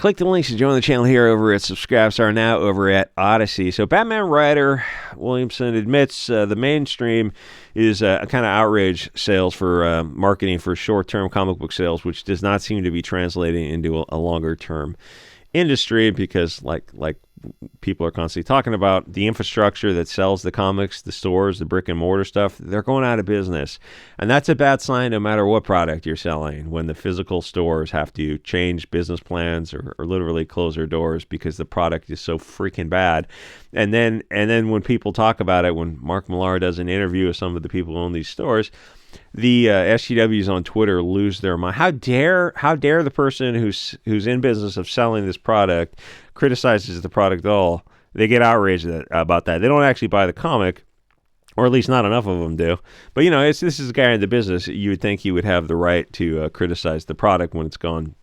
Click the links to join the channel here over at Subscribestar, now over at Odyssey. So Batman writer Williamson admits the mainstream is kind of outrage sales for marketing for short-term comic book sales, which does not seem to be translating into a longer-term industry, because like people are constantly talking about, the infrastructure that sells the comics, the stores, the brick and mortar stuff, they're going out of business. And that's a bad sign no matter what product you're selling, when the physical stores have to change business plans or literally close their doors because the product is so freaking bad. And then when people talk about it, when Mark Millar does an interview with some of the people who own these stores, the SGWs on Twitter lose their mind. How dare the person who's in business of selling this product criticizes the product at all? They get outraged about that. They don't actually buy the comic, or at least not enough of them do. But this is a guy in the business. You would think he would have the right to criticize the product when it's gone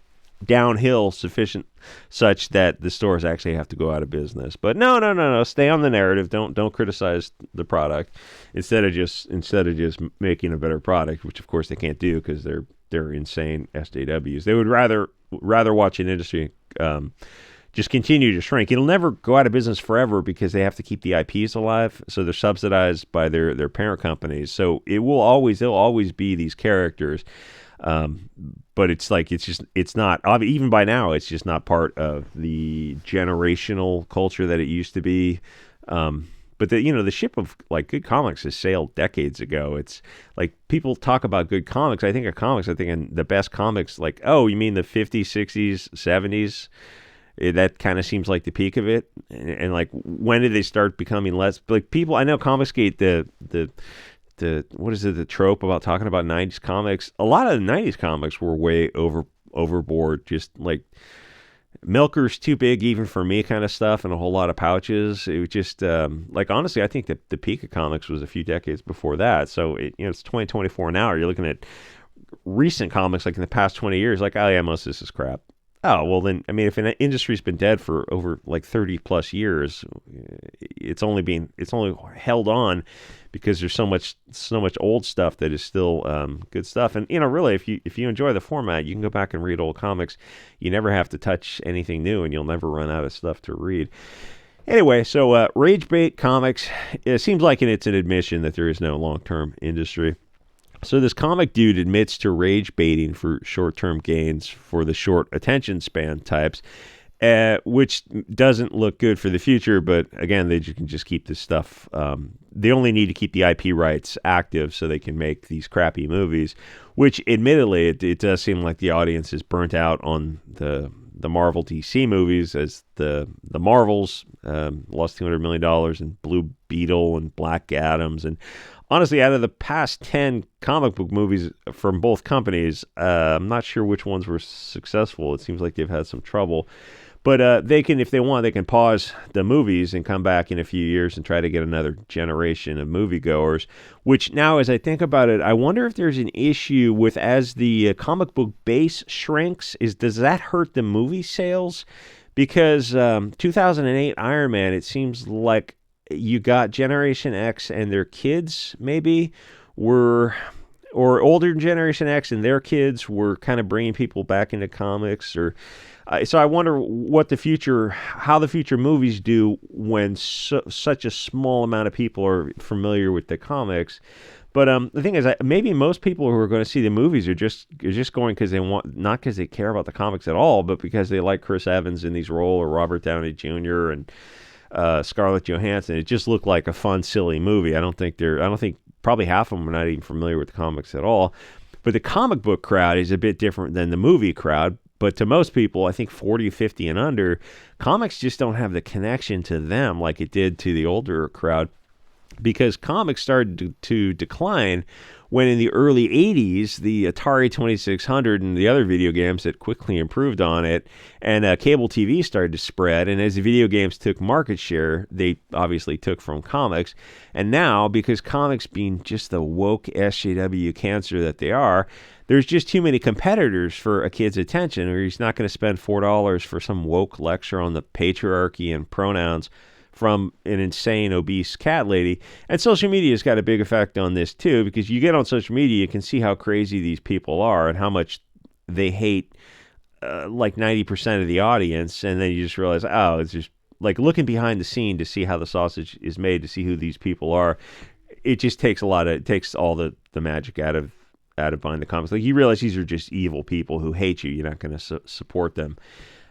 downhill sufficient such that the stores actually have to go out of business. But no, stay on the narrative. Don't criticize the product instead of just making a better product, which of course they can't do because they're insane SJWs. They would rather watch an industry just continue to shrink. It'll never go out of business forever because they have to keep the IPs alive, so they're subsidized by their parent companies. So they'll always be these characters. But it's not, even by now, it's just not part of the generational culture that it used to be. But the ship of good comics has sailed decades ago. It's like people talk about good comics. I think of comics, and the best comics, you mean the 50s, 60s, 70s? That kind of seems like the peak of it. And when did they start becoming less people? I know Comicsgate, what is it, the trope about talking about 90s comics. A lot of the 90s comics were way overboard, just milkers too big even for me kind of stuff, and a whole lot of pouches. It was just honestly, I think that the peak of comics was a few decades before that. So it's 2024 now. You're looking at recent comics in the past 20 years, oh yeah, most of this is crap. Oh, well then, if an industry's been dead for over 30 plus years, it's only held on because there's so much old stuff that is still good stuff. And really, if you enjoy the format, you can go back and read old comics. You never have to touch anything new, and you'll never run out of stuff to read. Anyway, so Rage Bait Comics, it seems like it's an admission that there is no long-term industry. So this comic dude admits to rage baiting for short-term gains for the short attention span types, which doesn't look good for the future. But again, they can just keep this stuff. They only need to keep the IP rights active so they can make these crappy movies, which admittedly, it does seem like the audience is burnt out on the Marvel DC movies, as the Marvels lost $200 million and Blue Beetle and Black Adams. And honestly, out of the past 10 comic book movies from both companies, I'm not sure which ones were successful. It seems like they've had some trouble. But they can, if they want, they can pause the movies and come back in a few years and try to get another generation of moviegoers. Which now, as I think about it, I wonder if there's an issue with, as the comic book base shrinks, does that hurt the movie sales? Because 2008 Iron Man, it seems like you got Generation X and their kids maybe or older Generation X and their kids were kind of bringing people back into comics. So I wonder how the future movies do when such a small amount of people are familiar with the comics. But the thing is, maybe most people who are going to see the movies are just going because they want, not because they care about the comics at all, but because they like Chris Evans in these roles, or Robert Downey Jr. and Scarlett Johansson. It just looked like a fun, silly movie. I don't think probably half of them are not even familiar with the comics at all. But the comic book crowd is a bit different than the movie crowd. But to most people, I think 40, 50 and under, comics just don't have the connection to them like it did to the older crowd, because comics started to decline when in the early 80s, the Atari 2600 and the other video games that quickly improved on it, and cable TV started to spread. And as the video games took market share, they obviously took from comics. And now, because comics being just the woke SJW cancer that they are, there's just too many competitors for a kid's attention, or he's not going to spend $4 for some woke lecture on the patriarchy and pronouns from an insane, obese cat lady. And social media has got a big effect on this too, because you get on social media, you can see how crazy these people are and how much they hate like 90% of the audience, and then you just realize, oh, it's just like looking behind the scene to see how the sausage is made, to see who these people are. It just takes it takes all the magic out of buying the comics. Like, you realize these are just evil people who hate you. You're not going to support them.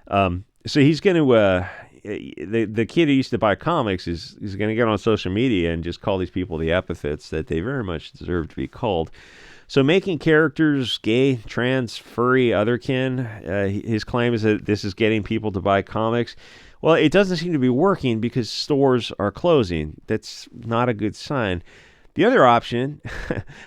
So he's going to, the kid who used to buy comics is going to get on social media and just call these people the epithets that they very much deserve to be called. So making characters gay, trans, furry, otherkin, his claim is that this is getting people to buy comics. Well, it doesn't seem to be working because stores are closing. That's not a good sign. The other option,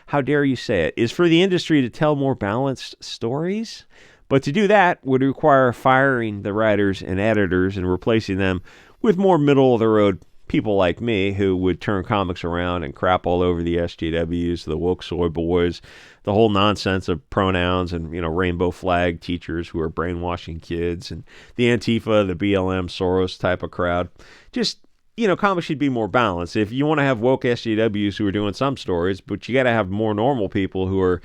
how dare you say it, is for the industry to tell more balanced stories. But to do that would require firing the writers and editors and replacing them with more middle-of-the-road people like me who would turn comics around and crap all over the SJWs, the woke soy boys, the whole nonsense of pronouns and, rainbow flag teachers who are brainwashing kids, and the Antifa, the BLM, Soros type of crowd. Just, comics should be more balanced. If you want to have woke SJWs who are doing some stories, but you got to have more normal people who are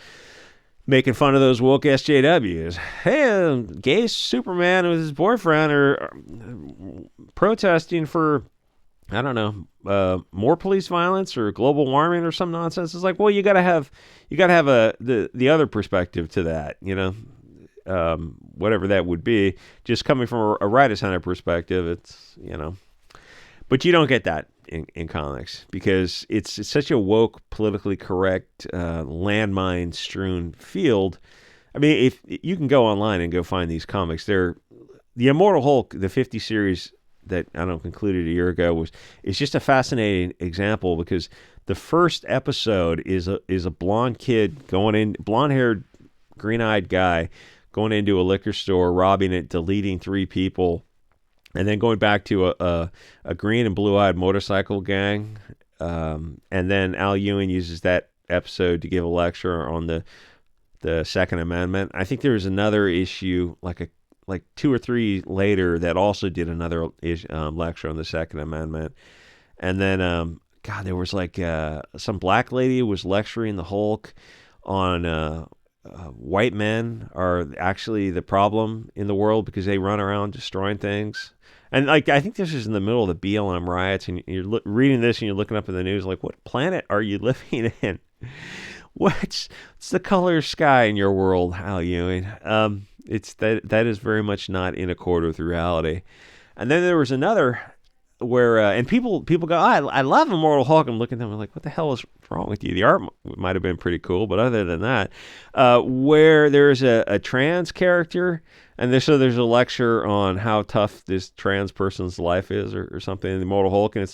making fun of those woke SJWs. Hey, gay Superman with his boyfriend are protesting for, I don't know, more police violence or global warming or some nonsense. It's like, well, you gotta have the other perspective to that, whatever that would be. Just coming from a writer-centered perspective, it's, but you don't get that in comics because it's such a woke, politically correct, landmine-strewn field. I mean, if you can go online and go find these comics, the Immortal Hulk, the 50 series that I don't concluded a year ago is just a fascinating example because the first episode is a blonde kid blonde-haired, green-eyed guy going into a liquor store, robbing it, deleting 3 people, and then going back to a green and blue-eyed motorcycle gang. And then Al Ewing uses that episode to give a lecture on the Second Amendment. I think there was another issue like 2 or 3 later that also did another lecture on the Second Amendment. And then, there was some black lady who was lecturing the Hulk on white men are actually the problem in the world because they run around destroying things. And I think this is in the middle of the BLM riots, and you're reading this and you're looking up in the news like, what planet are you living in? What's the color sky in your world, Al Ewing? It's that is very much not in accord with reality. And then there was another where and people go, I love Immortal Hulk. I'm looking at them, I'm like, what the hell is wrong with you? The art might have been pretty cool, but other than that, where there's a trans character, and there's a lecture on how tough this trans person's life is, or something in the Immortal Hulk, and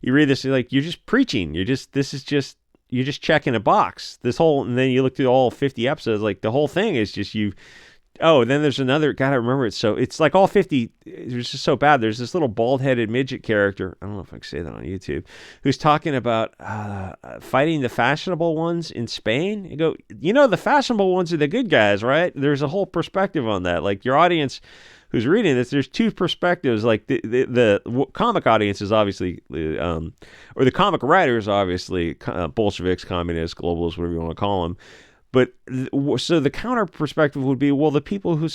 you read this, you're like, you're just preaching. You're just checking a box. And then you look through all 50 episodes, like the whole thing is just you. Oh, and then there's another, gotta remember it. So it's like all 50, it's just so bad. There's this little bald-headed midget character, I don't know if I can say that on YouTube, who's talking about fighting the fashionable ones in Spain. You go, the fashionable ones are the good guys, right? There's a whole perspective on that. Like, your audience who's reading this, there's 2 perspectives. Like, the comic audience is obviously, or the comic writers, obviously, Bolsheviks, communists, globalists, whatever you want to call them. But so the counter perspective would be, well, the people who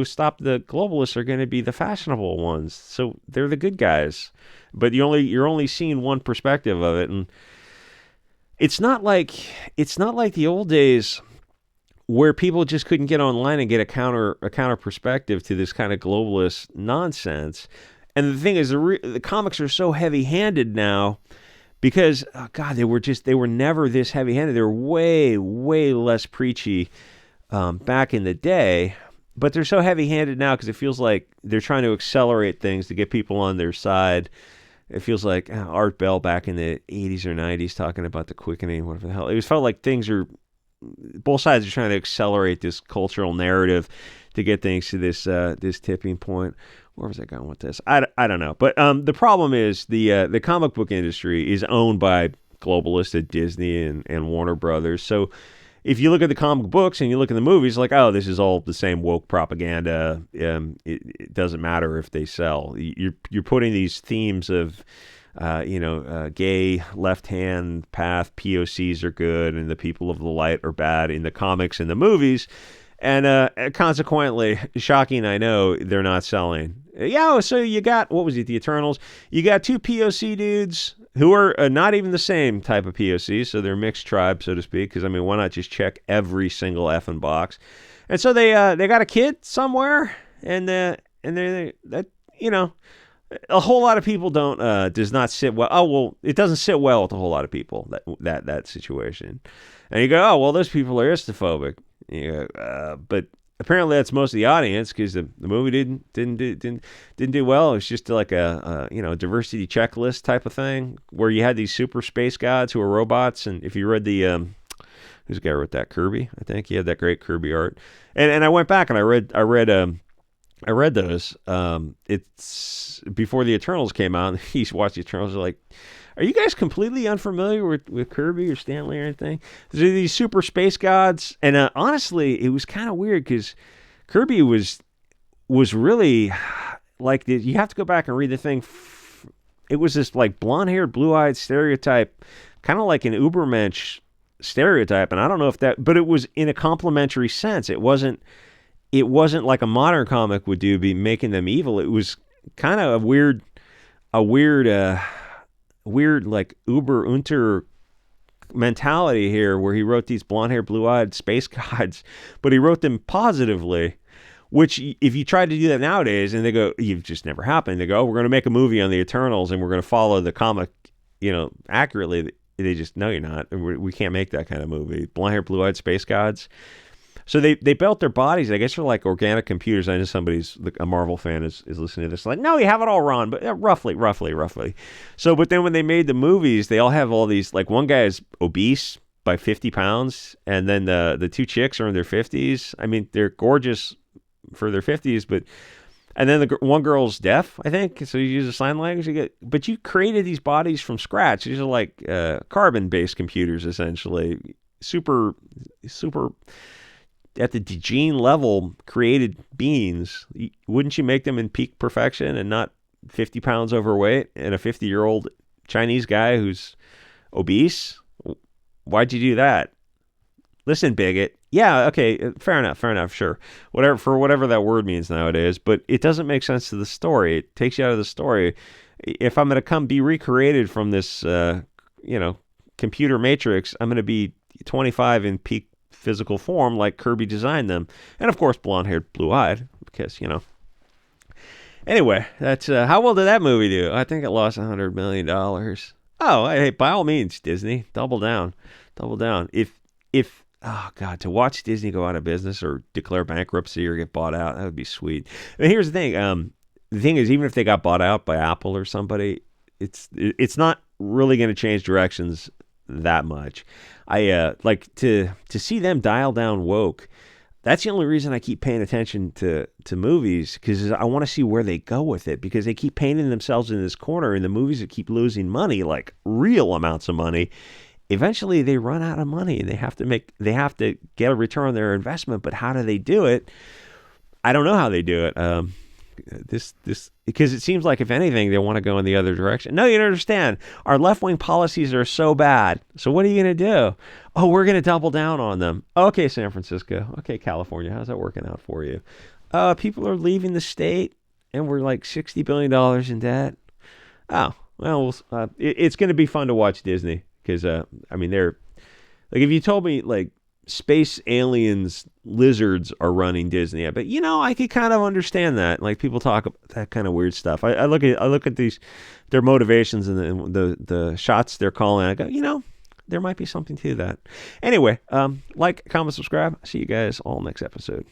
stop the globalists are going to be the fashionable ones, so they're the good guys. But you're only seeing one perspective of it, and it's not like the old days where people just couldn't get online and get a counter perspective to this kind of globalist nonsense. And the thing is, the comics are so heavy-handed now. Because, they were never this heavy-handed. They were way, way less preachy back in the day. But they're so heavy-handed now because it feels like they're trying to accelerate things to get people on their side. It feels like Art Bell back in the 80s or 90s talking about the quickening, whatever the hell. It felt like both sides are trying to accelerate this cultural narrative to get things to this tipping point. Where was I going with this? I don't know. But the problem is the comic book industry is owned by globalists at Disney and Warner Brothers. So if you look at the comic books and you look at the movies, like, oh, this is all the same woke propaganda. It doesn't matter if they sell. You're putting these themes of, gay left-hand path, POCs are good, and the people of the light are bad in the comics and the movies. And consequently, shocking, I know, they're not selling. Yeah, so you got, what was it, the Eternals? You got two POC dudes who are not even the same type of POC, so they're mixed tribe, so to speak, because, I mean, why not just check every single effing box? And so they got a kid somewhere, and they that, you know, a whole lot of people does not sit well. Oh, well, it doesn't sit well with a whole lot of people, that situation. And you go, oh, well, those people are istophobic. But apparently that's most of the audience, because the movie didn't do well. It was just like a diversity checklist type of thing, where you had these super space gods who were robots. And if you read the who's the guy who wrote that, Kirby, I think he had that great Kirby art. And I went back and I read those. It's before the Eternals came out. He's watched the Eternals. Like, are you guys completely unfamiliar with Kirby or Stanley or anything? There's these super space gods, and honestly, it was kind of weird because Kirby was really like you have to go back and read the thing. It was this like blonde-haired, blue-eyed stereotype, kind of like an Ubermensch stereotype, and I don't know if that, but it was in a complimentary sense. It wasn't like a modern comic would do, be making them evil. It was kind of a weird like unter mentality here, where he wrote these blonde-haired, blue-eyed space gods, but he wrote them positively, which if you tried to do that nowadays and they go, you've just never happened. They go, oh, we're going to make a movie on the Eternals and we're going to follow the comic, accurately. They just, no, you're not. We can't make that kind of movie. Blonde-haired, blue-eyed space gods. So they built their bodies, I guess, for like organic computers. I know a Marvel fan is listening to this, like, no, you have it all wrong, but roughly. So, but then when they made the movies, they all have all these, like, one guy is obese by 50 pounds, and then the two chicks are in their 50s. I mean, they're gorgeous for their 50s, and then the one girl's deaf, I think, so you use a sign language. But you created these bodies from scratch. These are like carbon-based computers, essentially, super at the gene level created beings. Wouldn't you make them in peak perfection and not 50 pounds overweight and a 50-year-old Chinese guy who's obese? Why'd you do that? Listen, bigot. Yeah, okay, fair enough, sure. Whatever that word means nowadays, but it doesn't make sense to the story. It takes you out of the story. If I'm going to be recreated from this, computer matrix, I'm going to be 25 in peak physical form like Kirby designed them, and of course blonde-haired, blue-eyed, because anyway, that's how well did that movie do? I think it lost $100 million. Oh, hey, by all means, Disney, double down. If oh god, to watch Disney go out of business or declare bankruptcy or get bought out, that would be sweet. And here's the thing, the thing is, even if they got bought out by Apple or somebody, it's not really going to change directions that much. I like to see them dial down woke. That's the only reason I keep paying attention to movies, because I want to see where they go with it, because they keep painting themselves in this corner, and the movies that keep losing money, like real amounts of money, eventually they run out of money and they have to get a return on their investment. But how do they do it? I don't know how they do it. This because it seems like, if anything, they want to go in the other direction. No, you don't understand. Our left-wing policies are so bad. So what are you going to do? Oh, we're going to double down on them. Okay, San Francisco. Okay, California. How's that working out for you? People are leaving the state, and we're like $60 billion in debt. Oh, well, it's going to be fun to watch Disney, because, I mean, they're, like, if you told me, like, space aliens, lizards are running Disney, I bet, I could kind of understand that. Like, people talk about that kind of weird stuff. I look at these, their motivations and the shots they're calling. I go, there might be something to that. Anyway, like, comment, subscribe. See you guys all next episode.